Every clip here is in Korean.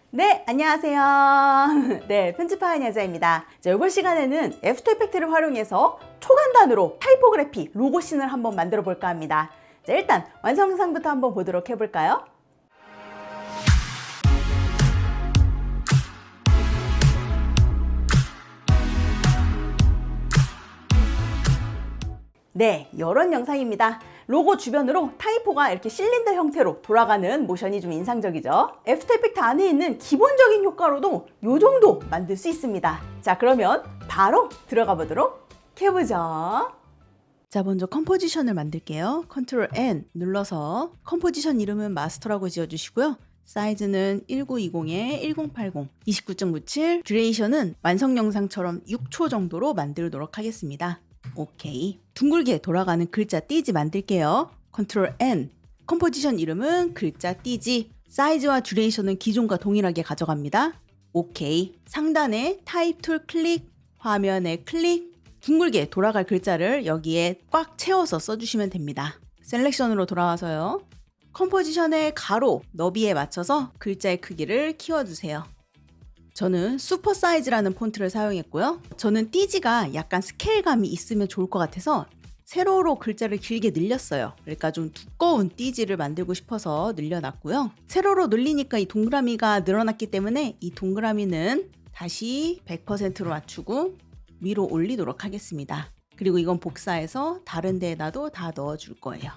네, 안녕하세요. 네, 편집하는 여자입니다. 자, 이번 시간에는 애프터 이펙트를 활용해서 초간단으로 타이포그래피 로고씬을 한번 만들어 볼까 합니다. 자, 일단 완성상부터 한번 보도록 해볼까요? 네, 이런 영상입니다. 로고 주변으로 타이포가 이렇게 실린더 형태로 돌아가는 모션이 좀 인상적이죠. 애프터 이펙트 안에 있는 기본적인 효과로도 이 정도 만들 수 있습니다. 자, 그러면 바로 들어가 보도록 해보죠. 자, 먼저 컴포지션을 만들게요. 컨트롤 N 눌러서 컴포지션 이름은 마스터라고 지어주시고요. 사이즈는 1920에 1080, 29.97, 듀레이션은 완성 영상처럼 6초 정도로 만들도록 하겠습니다. 오케이. 둥글게 돌아가는 글자 띠지 만들게요. 컨트롤 N. 컴포지션 이름은 글자 띠지. 사이즈와 듀레이션은 기존과 동일하게 가져갑니다. 오케이. 상단에 타입 툴 클릭, 화면에 클릭. 둥글게 돌아갈 글자를 여기에 꽉 채워서 써주시면 됩니다. 셀렉션으로 돌아와서요. 컴포지션의 가로, 너비에 맞춰서 글자의 크기를 키워주세요. 저는 슈퍼 사이즈라는 폰트를 사용했고요. 저는 띠지가 약간 스케일감이 있으면 좋을 것 같아서 세로로 글자를 길게 늘렸어요. 그러니까 좀 두꺼운 띠지를 만들고 싶어서 늘려놨고요. 세로로 늘리니까 이 동그라미가 늘어났기 때문에 이 동그라미는 다시 100%로 맞추고 위로 올리도록 하겠습니다. 그리고 이건 복사해서 다른 데에다도 다 넣어줄 거예요.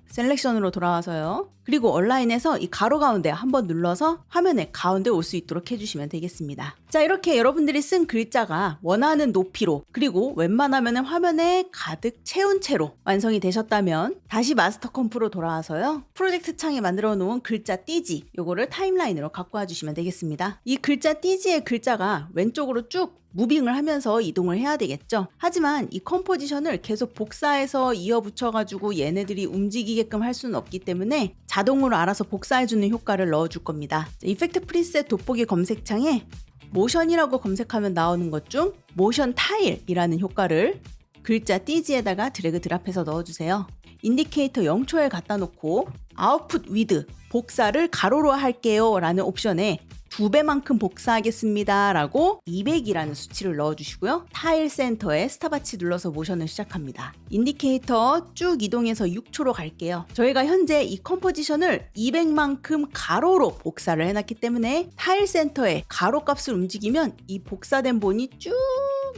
셀렉션으로 돌아와서요. 그리고 얼라인에서 이 가로 가운데 한번 눌러서 화면에 가운데 올 수 있도록 해주시면 되겠습니다. 자, 이렇게 여러분들이 쓴 글자가 원하는 높이로 그리고 웬만하면 화면에 가득 채운 채로 완성이 되셨다면 다시 마스터 컴프로 돌아와서요. 프로젝트 창에 만들어 놓은 글자 띠지 요거를 타임라인으로 갖고 와주시면 되겠습니다. 이 글자 띠지의 글자가 왼쪽으로 쭉 무빙을 하면서 이동을 해야 되겠죠. 하지만 이 컴포지션을 계속 복사해서 이어 붙여가지고 얘네들이 움직이게끔 할 수는 없기 때문에 자동으로 알아서 복사해주는 효과를 넣어줄 겁니다. 이펙트 프리셋 돋보기 검색창에 모션이라고 검색하면 나오는 것 중 모션 타일이라는 효과를 글자 띠지에다가 드래그 드랍해서 넣어주세요. 인디케이터 0초에 갖다 놓고 아웃풋 위드 복사를 가로로 할게요 라는 옵션에 2배만큼 복사하겠습니다 라고 200이라는 수치를 넣어주시고요. 타일 센터에 스탑워치 눌러서 모션을 시작합니다. 인디케이터 쭉 이동해서 6초로 갈게요. 저희가 현재 이 컴포지션을 200만큼 가로로 복사를 해놨기 때문에 타일 센터에 가로 값을 움직이면 이 복사된 본이 쭉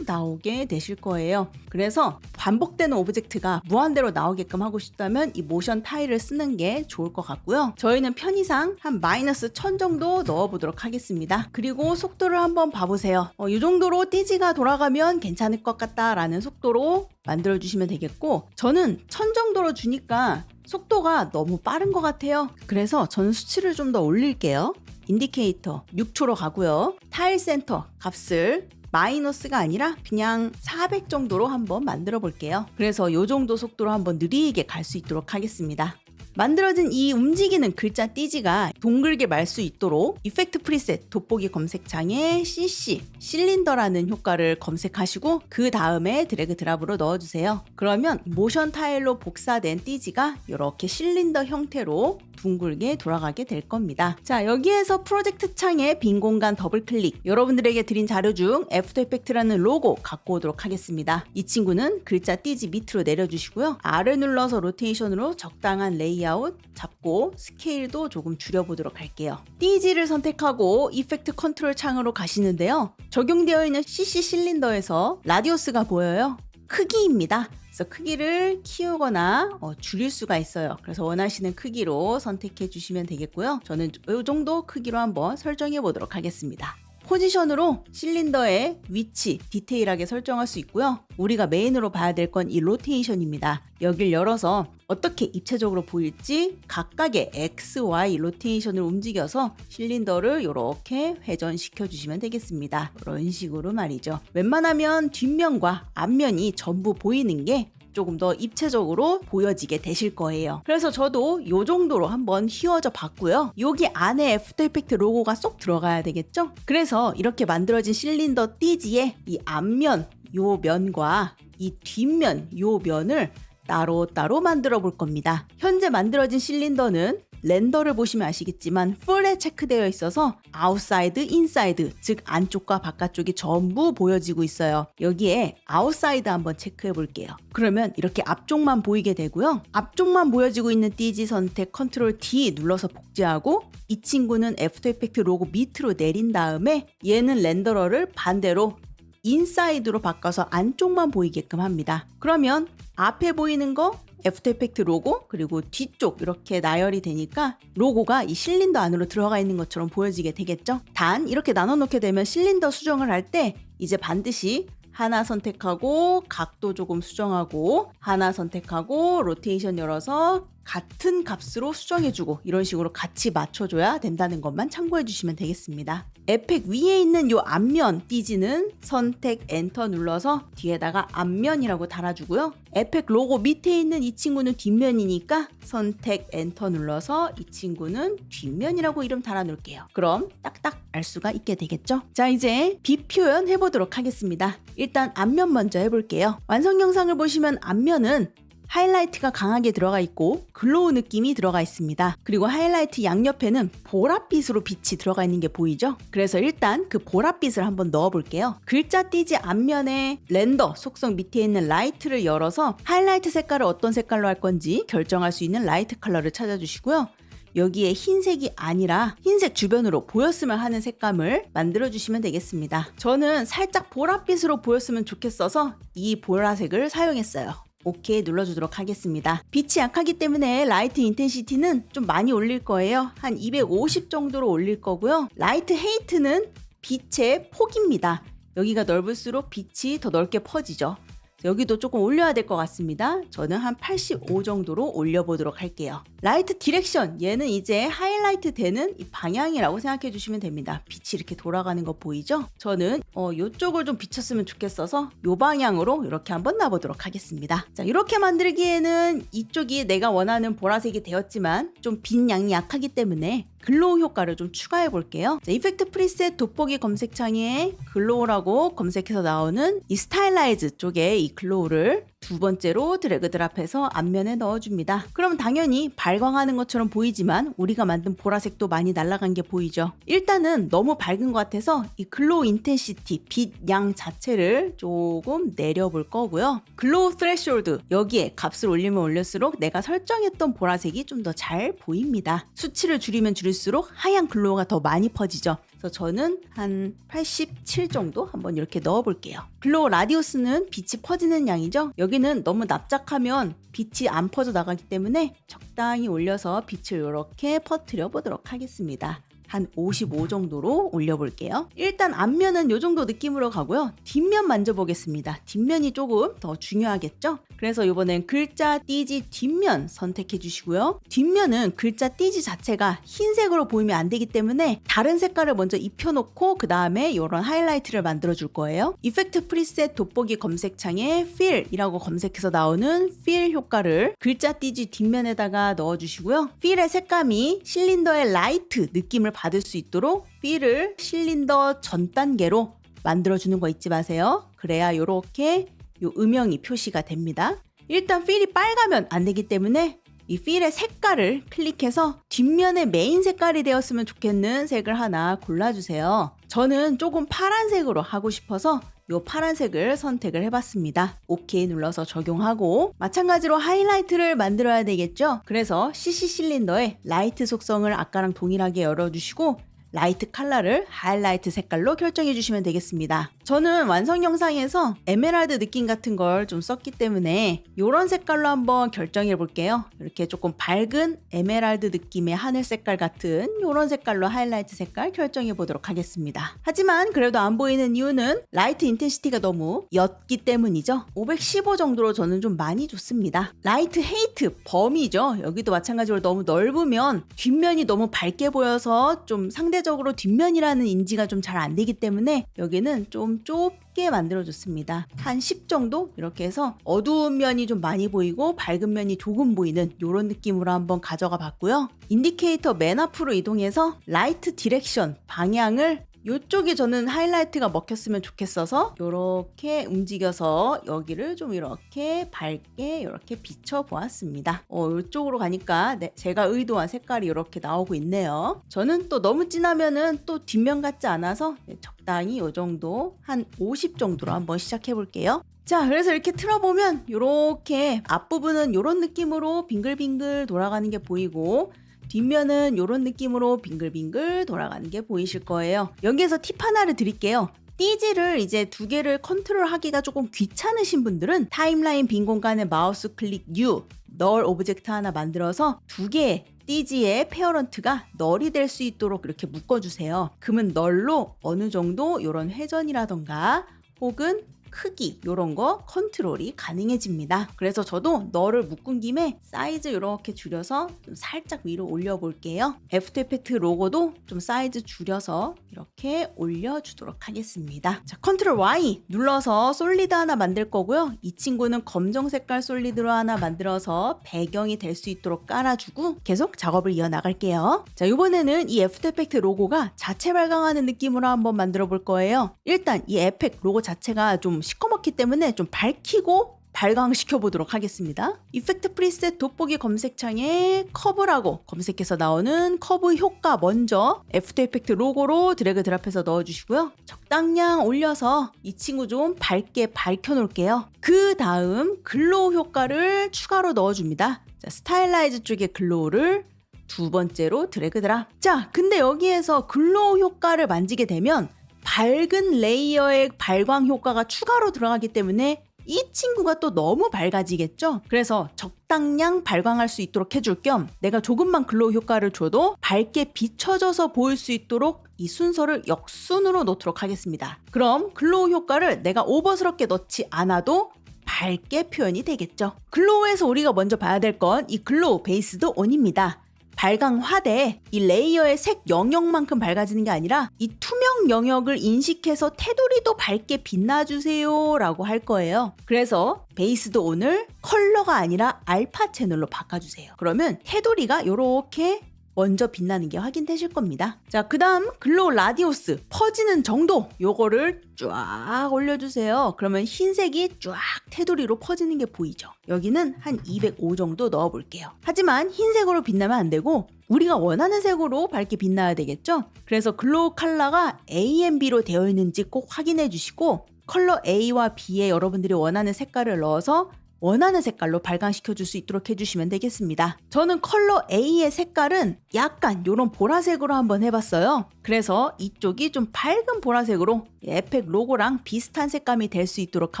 나오게 되실 거예요. 그래서 반복되는 오브젝트가 무한대로 나오게끔 하고 싶다면 이 모션 타일을 쓰는 게 좋을 것 같고요. 저희는 편의상 한 마이너스 1000 정도 넣어보도록 하겠습니다. 그리고 속도를 한번 봐보세요. 이 정도로 띠지가 돌아가면 괜찮을 것 같다라는 속도로 만들어주시면 되겠고 저는 1000 정도로 주니까 속도가 너무 빠른 것 같아요. 그래서 저는 수치를 좀 더 올릴게요. 인디케이터 6초로 가고요. 타일 센터 값을 마이너스가 아니라 그냥 400 정도로 한번 만들어 볼게요. 그래서 이 정도 속도로 한번 느리게 갈 수 있도록 하겠습니다. 만들어진 이 움직이는 글자 띠지가 동글게 말 수 있도록 이펙트 프리셋 돋보기 검색창에 CC 실린더라는 효과를 검색하시고 그 다음에 드래그 드랍으로 넣어주세요. 그러면 모션 타일로 복사된 띠지가 이렇게 실린더 형태로 둥글게 돌아가게 될 겁니다. 자, 여기에서 프로젝트 창에 빈 공간 더블 클릭. 여러분들에게 드린 자료 중 애프터 이펙트라는 로고 갖고 오도록 하겠습니다. 이 친구는 글자 띠지 밑으로 내려주시고요. R을 눌러서 로테이션으로 적당한 레이아웃 잡고 스케일도 조금 줄여보도록 할게요. 띠지를 선택하고 이펙트 컨트롤 창으로 가시는데요. 적용되어 있는 CC 실린더에서 라디우스가 보여요. 크기입니다. 그래서 크기를 키우거나 줄일 수가 있어요. 그래서 원하시는 크기로 선택해 주시면 되겠고요. 저는 이 정도 크기로 한번 설정해 보도록 하겠습니다. 포지션으로 실린더의 위치 디테일하게 설정할 수 있고요. 우리가 메인으로 봐야 될 건 이 로테이션입니다. 여길 열어서 어떻게 입체적으로 보일지 각각의 X, Y 로테이션을 움직여서 실린더를 이렇게 회전시켜 주시면 되겠습니다. 이런 식으로 말이죠. 웬만하면 뒷면과 앞면이 전부 보이는 게 조금 더 입체적으로 보여지게 되실 거예요. 그래서 저도 이 정도로 한번 휘어져 봤고요. 여기 안에 애프터 이펙트 로고가 쏙 들어가야 되겠죠? 그래서 이렇게 만들어진 실린더 띠지의 이 앞면 요 면과 이 뒷면 요 면을 따로따로 만들어 볼 겁니다. 현재 만들어진 실린더는 렌더를 보시면 아시겠지만 풀에 체크되어 있어서 아웃사이드, 인사이드, 즉 안쪽과 바깥쪽이 전부 보여지고 있어요. 여기에 아웃사이드 한번 체크해 볼게요. 그러면 이렇게 앞쪽만 보이게 되고요. 앞쪽만 보여지고 있는 띠지 선택 컨트롤 D 눌러서 복제하고 이 친구는 애프터 이펙트 로고 밑으로 내린 다음에 얘는 렌더러를 반대로 인사이드로 바꿔서 안쪽만 보이게끔 합니다. 그러면 앞에 보이는 거 애프터 이펙트 로고 그리고 뒤쪽 이렇게 나열이 되니까 로고가 이 실린더 안으로 들어가 있는 것처럼 보여지게 되겠죠. 단 이렇게 나눠 놓게 되면 실린더 수정을 할 때 이제 반드시 하나 선택하고 각도 조금 수정하고 하나 선택하고 로테이션 열어서 같은 값으로 수정해주고 이런 식으로 같이 맞춰줘야 된다는 것만 참고해 주시면 되겠습니다. 에펙 위에 있는 이 앞면 띠지는 선택 엔터 눌러서 뒤에다가 앞면이라고 달아주고요. 에펙 로고 밑에 있는 이 친구는 뒷면이니까 선택 엔터 눌러서 이 친구는 뒷면이라고 이름 달아놓을게요. 그럼 딱딱 알 수가 있게 되겠죠. 자, 이제 비표현 해보도록 하겠습니다. 일단 앞면 먼저 해볼게요. 완성 영상을 보시면 앞면은 하이라이트가 강하게 들어가 있고 글로우 느낌이 들어가 있습니다. 그리고 하이라이트 양옆에는 보랏빛으로 빛이 들어가 있는 게 보이죠? 그래서 일단 그 보랏빛을 한번 넣어 볼게요. 글자 띠지 앞면에 렌더 속성 밑에 있는 라이트를 열어서 하이라이트 색깔을 어떤 색깔로 할 건지 결정할 수 있는 라이트 컬러를 찾아주시고요. 여기에 흰색이 아니라 흰색 주변으로 보였으면 하는 색감을 만들어 주시면 되겠습니다. 저는 살짝 보랏빛으로 보였으면 좋겠어서 이 보라색을 사용했어요. 오케이 눌러주도록 하겠습니다. 빛이 약하기 때문에 라이트 인텐시티는 좀 많이 올릴 거예요. 한 250 정도로 올릴 거고요. 라이트 헤이트는 빛의 폭입니다. 여기가 넓을수록 빛이 더 넓게 퍼지죠. 여기도 조금 올려야 될 것 같습니다. 저는 한 85 정도로 올려보도록 할게요. 라이트 디렉션, 얘는 이제 하이라이트 되는 이 방향이라고 생각해 주시면 됩니다. 빛이 이렇게 돌아가는 거 보이죠? 저는 이쪽을 좀 비쳤으면 좋겠어서 이 방향으로 이렇게 한번 놔보도록 하겠습니다. 자, 이렇게 만들기에는 이쪽이 내가 원하는 보라색이 되었지만 좀 빛 양이 약하기 때문에 글로우 효과를 좀 추가해 볼게요. 자, 이펙트 프리셋 돋보기 검색창에 글로우라고 검색해서 나오는 이 스타일라이즈 쪽에 이 글로우를 두 번째로 드래그 드랍해서 앞면에 넣어줍니다. 그럼 당연히 발광하는 것처럼 보이지만 우리가 만든 보라색도 많이 날아간 게 보이죠. 일단은 너무 밝은 것 같아서 이 글로우 인텐시티, 빛 양 자체를 조금 내려볼 거고요. 글로우 스레시홀드, 여기에 값을 올리면 올릴수록 내가 설정했던 보라색이 좀 더 잘 보입니다. 수치를 줄이면 줄일수록 하얀 글로우가 더 많이 퍼지죠. 그래서 저는 한 87 정도 한번 이렇게 넣어볼게요. 글로우 라디우스는 빛이 퍼지는 양이죠. 여기는 너무 납작하면 빛이 안 퍼져 나가기 때문에 적당히 올려서 빛을 이렇게 퍼뜨려 보도록 하겠습니다. 한 55 정도로 올려볼게요. 일단 앞면은 이 정도 느낌으로 가고요. 뒷면 만져보겠습니다. 뒷면이 조금 더 중요하겠죠? 그래서 이번엔 글자 띠지 뒷면 선택해 주시고요. 뒷면은 글자 띠지 자체가 흰색으로 보이면 안 되기 때문에 다른 색깔을 먼저 입혀놓고 그 다음에 이런 하이라이트를 만들어 줄 거예요. 이펙트 프리셋 돋보기 검색창에 Fill이라고 검색해서 나오는 Fill 효과를 글자 띠지 뒷면에다가 넣어주시고요. Fill의 색감이 실린더의 라이트 느낌을 받을 수 있도록 Fill을 실린더 전 단계로 만들어주는 거 잊지 마세요. 그래야 이렇게 요 음영이 표시가 됩니다. 일단 필이 빨가면 안 되기 때문에 이 필의 색깔을 클릭해서 뒷면의 메인 색깔이 되었으면 좋겠는 색을 하나 골라주세요. 저는 조금 파란색으로 하고 싶어서 이 파란색을 선택을 해봤습니다. 오케이 눌러서 적용하고 마찬가지로 하이라이트를 만들어야 되겠죠? 그래서 CC 실린더의 라이트 속성을 아까랑 동일하게 열어주시고 라이트 컬러를 하이라이트 색깔로 결정해 주시면 되겠습니다. 저는 완성 영상에서 에메랄드 느낌 같은 걸 좀 썼기 때문에 이런 색깔로 한번 결정해 볼게요. 이렇게 조금 밝은 에메랄드 느낌의 하늘 색깔 같은 이런 색깔로 하이라이트 색깔 결정해 보도록 하겠습니다. 하지만 그래도 안 보이는 이유는 라이트 인텐시티가 너무 옅기 때문이죠. 515 정도로 저는 좀 많이 줬습니다. 라이트 헤이트 범위죠. 여기도 마찬가지로 너무 넓으면 뒷면이 너무 밝게 보여서 좀 상대적으로 뒷면이라는 인지가 좀 잘 안 되기 때문에 여기는 좀 좁게 만들어줬습니다. 한 10 정도 이렇게 해서 어두운 면이 좀 많이 보이고 밝은 면이 조금 보이는 이런 느낌으로 한번 가져가 봤고요. 인디케이터 맨 앞으로 이동해서 라이트 디렉션 방향을 이쪽이 저는 하이라이트가 먹혔으면 좋겠어서 이렇게 움직여서 여기를 좀 이렇게 밝게 이렇게 비춰 보았습니다. 이쪽으로 가니까 제가 의도한 색깔이 이렇게 나오고 있네요. 저는 또 너무 진하면은 또 뒷면 같지 않아서 적당히 이 정도 한 50 정도로 한번 시작해 볼게요. 자, 그래서 이렇게 틀어보면 이렇게 앞부분은 이런 느낌으로 빙글빙글 돌아가는 게 보이고 뒷면은 이런 느낌으로 빙글빙글 돌아가는 게 보이실 거예요. 여기에서 팁 하나를 드릴게요. 띠지를 이제 두 개를 컨트롤하기가 조금 귀찮으신 분들은 타임라인 빈 공간에 마우스 클릭 U, 널 오브젝트 하나 만들어서 두 개의 띠지의 페어런트가 널이 될 수 있도록 이렇게 묶어주세요. 그러면 널로 어느 정도 이런 회전이라던가 혹은 크기 이런 거 컨트롤이 가능해집니다. 그래서 저도 널을 묶은 김에 사이즈 이렇게 줄여서 좀 살짝 위로 올려볼게요. 애프터 이펙트 로고도 좀 사이즈 줄여서 이렇게 올려주도록 하겠습니다. 자, 컨트롤 Y 눌러서 솔리드 하나 만들 거고요. 이 친구는 검정 색깔 솔리드로 하나 만들어서 배경이 될 수 있도록 깔아주고 계속 작업을 이어나갈게요. 자, 이번에는 이 애프터 이펙트 로고가 자체 발광하는 느낌으로 한번 만들어 볼 거예요. 일단 이 에펙 로고 자체가 좀 시커멓기 때문에 좀 밝히고 발광시켜 보도록 하겠습니다. 이펙트 프리셋 돋보기 검색창에 커브라고 검색해서 나오는 커브 효과 먼저 애프터 이펙트 로고로 드래그 드랍해서 넣어주시고요. 적당량 올려서 이 친구 좀 밝게 밝혀 놓을게요. 그 다음 글로우 효과를 추가로 넣어줍니다. 자, 스타일라이즈 쪽에 글로우를 두 번째로 드래그 드랍. 자, 근데 여기에서 글로우 효과를 만지게 되면 밝은 레이어의 발광 효과가 추가로 들어가기 때문에 이 친구가 또 너무 밝아지겠죠? 그래서 적당량 발광할 수 있도록 해줄 겸 내가 조금만 글로우 효과를 줘도 밝게 비춰져서 보일 수 있도록 이 순서를 역순으로 놓도록 하겠습니다. 그럼 글로우 효과를 내가 오버스럽게 넣지 않아도 밝게 표현이 되겠죠. 글로우에서 우리가 먼저 봐야 될 건 이 글로우 베이스드 온입니다. 발광화돼 이 레이어의 색 영역만큼 밝아지는 게 아니라 이 투명 영역을 인식해서 테두리도 밝게 빛나주세요 라고 할 거예요. 그래서 베이스드 온을 컬러가 아니라 알파 채널로 바꿔주세요. 그러면 테두리가 이렇게 먼저 빛나는 게 확인되실 겁니다. 자, 그 다음 글로우 라디우스 퍼지는 정도 요거를 쫙 올려주세요. 그러면 흰색이 쫙 테두리로 퍼지는 게 보이죠. 여기는 한 205 정도 넣어 볼게요. 하지만 흰색으로 빛나면 안 되고 우리가 원하는 색으로 밝게 빛나야 되겠죠. 그래서 글로우 컬러가 A and B로 되어 있는지 꼭 확인해 주시고 컬러 A와 B에 여러분들이 원하는 색깔을 넣어서 원하는 색깔로 발광시켜 줄 수 있도록 해주시면 되겠습니다. 저는 컬러 A의 색깔은 약간 이런 보라색으로 한번 해봤어요. 그래서 이쪽이 좀 밝은 보라색으로 에펙 로고랑 비슷한 색감이 될 수 있도록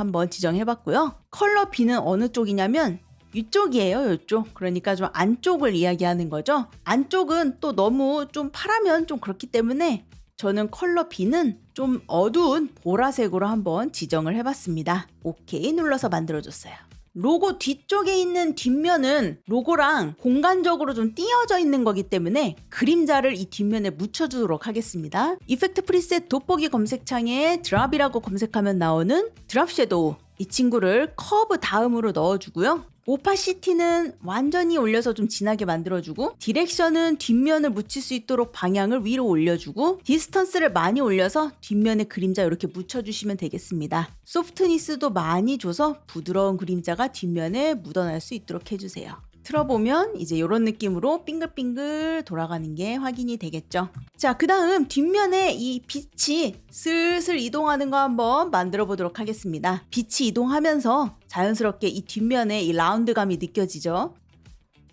한번 지정해봤고요. 컬러 B는 어느 쪽이냐면 이쪽이에요. 이쪽. 그러니까 좀 안쪽을 이야기하는 거죠. 안쪽은 또 너무 좀 파라면 좀 그렇기 때문에 저는 컬러 B는 좀 어두운 보라색으로 한번 지정을 해봤습니다. 오케이 눌러서 만들어줬어요. 로고 뒤쪽에 있는 뒷면은 로고랑 공간적으로 좀 띄어져 있는 거기 때문에 그림자를 이 뒷면에 묻혀주도록 하겠습니다. 이펙트 프리셋 돋보기 검색창에 드랍이라고 검색하면 나오는 드랍 섀도우 이 친구를 커브 다음으로 넣어주고요. 오파시티는 완전히 올려서 좀 진하게 만들어주고 디렉션은 뒷면을 묻힐 수 있도록 방향을 위로 올려주고 디스턴스를 많이 올려서 뒷면에 그림자 이렇게 묻혀주시면 되겠습니다. 소프트니스도 많이 줘서 부드러운 그림자가 뒷면에 묻어날 수 있도록 해주세요. 틀어보면 이제 이런 느낌으로 빙글빙글 돌아가는 게 확인이 되겠죠. 자, 그 다음 뒷면에 이 빛이 슬슬 이동하는 거 한번 만들어 보도록 하겠습니다. 빛이 이동하면서 자연스럽게 이 뒷면에 이 라운드감이 느껴지죠.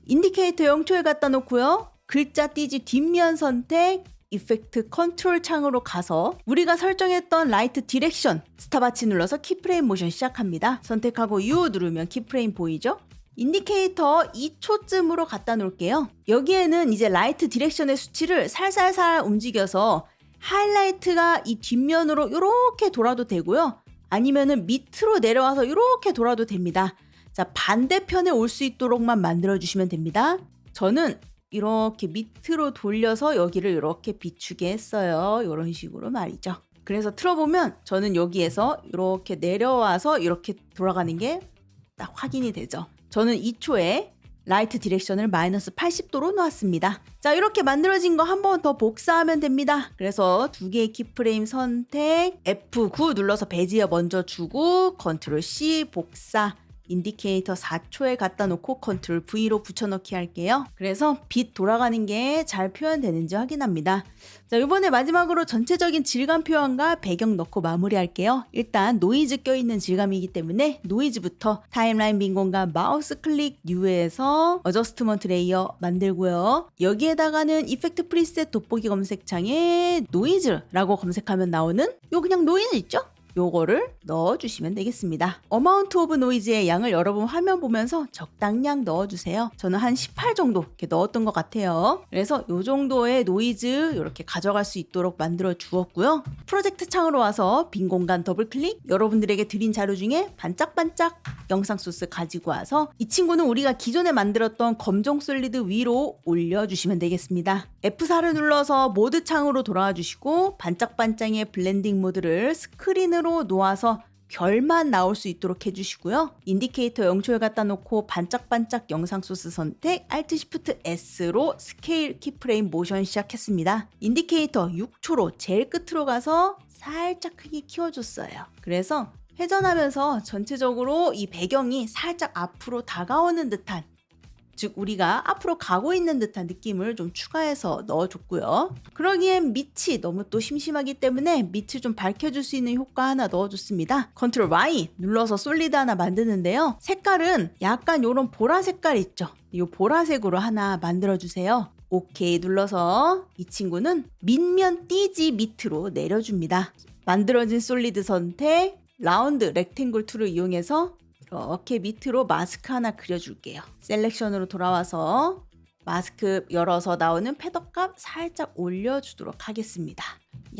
인디케이터 0초에 갖다 놓고요. 글자 띠지 뒷면 선택, 이펙트 컨트롤 창으로 가서 우리가 설정했던 라이트 디렉션 스탑워치 눌러서 키프레임 모션 시작합니다. 선택하고 U 누르면 키프레임 보이죠? 인디케이터 2초쯤으로 갖다 놓을게요. 여기에는 이제 라이트 디렉션의 수치를 살살살 움직여서 하이라이트가 이 뒷면으로 이렇게 돌아도 되고요. 아니면은 밑으로 내려와서 이렇게 돌아도 됩니다. 자, 반대편에 올 수 있도록만 만들어 주시면 됩니다. 저는 이렇게 밑으로 돌려서 여기를 이렇게 비추게 했어요. 이런 식으로 말이죠. 그래서 틀어보면 저는 여기에서 이렇게 내려와서 이렇게 돌아가는 게 딱 확인이 되죠. 저는 2초에 라이트 디렉션을 마이너스 80도로 놓았습니다. 자, 이렇게 만들어진 거 한 번 더 복사하면 됩니다. 그래서 두 개의 키프레임 선택, F9 눌러서 베지어 먼저 주고 컨트롤 C 복사, 인디케이터 4초에 갖다 놓고 컨트롤 V로 붙여넣기 할게요. 그래서 빛 돌아가는 게 잘 표현되는지 확인합니다. 자, 이번에 마지막으로 전체적인 질감 표현과 배경 넣고 마무리할게요. 일단 노이즈 껴있는 질감이기 때문에 노이즈부터 타임라인 빈 공간 마우스 클릭 U에서 어저스트먼트 레이어 만들고요. 여기에다가는 이펙트 프리셋 돋보기 검색창에 노이즈라고 검색하면 나오는 요 그냥 노이즈 있죠? 요거를 넣어주시면 되겠습니다. 어마운트 오브 노이즈의 양을 여러분 화면 보면서 적당량 넣어주세요. 저는 한 18 정도 이렇게 넣었던 것 같아요. 그래서 요 정도의 노이즈 이렇게 가져갈 수 있도록 만들어 주었고요. 프로젝트 창으로 와서 빈 공간 더블 클릭, 여러분들에게 드린 자료 중에 반짝반짝 영상 소스 가지고 와서 이 친구는 우리가 기존에 만들었던 검정 솔리드 위로 올려주시면 되겠습니다. F4를 눌러서 모드 창으로 돌아와 주시고 반짝반짝의 블렌딩 모드를 스크린으로 놓아서 결만 나올 수 있도록 해주시고요. 인디케이터 0초에 갖다 놓고 반짝반짝 영상 소스 선택, Alt Shift S로 스케일 키프레임 모션 시작했습니다. 인디케이터 6초로 제일 끝으로 가서 살짝 크게 키워줬어요. 그래서 회전하면서 전체적으로 이 배경이 살짝 앞으로 다가오는 듯한, 즉 우리가 앞으로 가고 있는 듯한 느낌을 좀 추가해서 넣어줬고요. 그러기엔 밑이 너무 또 심심하기 때문에 밑을 좀 밝혀줄 수 있는 효과 하나 넣어줬습니다. 컨트롤 Y 눌러서 솔리드 하나 만드는데요. 색깔은 약간 이런 보라 색깔 있죠? 이 보라색으로 하나 만들어주세요. 오케이 눌러서 이 친구는 밑면 띠지 밑으로 내려줍니다. 만들어진 솔리드 선택, 라운드 렉탱글 툴을 이용해서 이렇게 밑으로 마스크 하나 그려줄게요. 셀렉션으로 돌아와서 마스크 열어서 나오는 패더값 살짝 올려주도록 하겠습니다.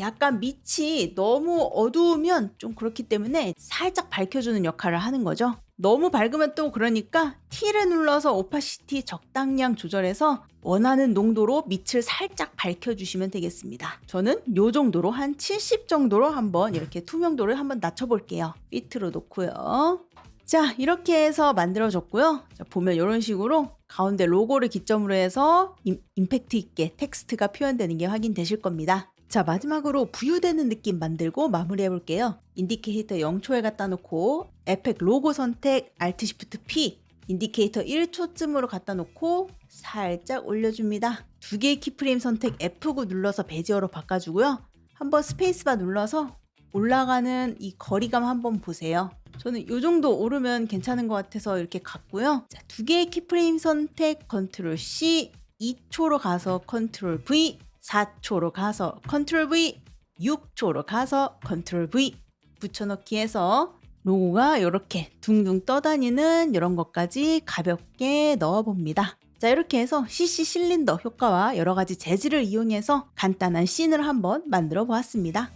약간 밑이 너무 어두우면 좀 그렇기 때문에 살짝 밝혀주는 역할을 하는 거죠. 너무 밝으면 또 그러니까 T를 눌러서 오파시티 적당량 조절해서 원하는 농도로 밑을 살짝 밝혀주시면 되겠습니다. 저는 요 정도로 한 70 정도로 한번 이렇게 투명도를 한번 낮춰볼게요. 피트로 놓고요. 자, 이렇게 해서 만들어졌고요. 자, 보면 이런 식으로 가운데 로고를 기점으로 해서 임팩트 있게 텍스트가 표현되는 게 확인되실 겁니다. 자, 마지막으로 부유되는 느낌 만들고 마무리해 볼게요. 인디케이터 0초에 갖다 놓고 에펙 로고 선택 Alt Shift P, 인디케이터 1초쯤으로 갖다 놓고 살짝 올려줍니다. 두 개의 키프레임 선택 F9 눌러서 베지어로 바꿔주고요. 한번 스페이스바 눌러서 올라가는 이 거리감 한번 보세요. 저는 이 정도 오르면 괜찮은 것 같아서 이렇게 갔고요. 자, 두 개의 키프레임 선택 컨트롤 C, 2초로 가서 컨트롤 V, 4초로 가서 컨트롤 V, 6초로 가서 컨트롤 V 붙여넣기 해서 로고가 이렇게 둥둥 떠다니는 이런 것까지 가볍게 넣어봅니다. 자, 이렇게 해서 CC 실린더 효과와 여러 가지 재질을 이용해서 간단한 씬을 한번 만들어 보았습니다.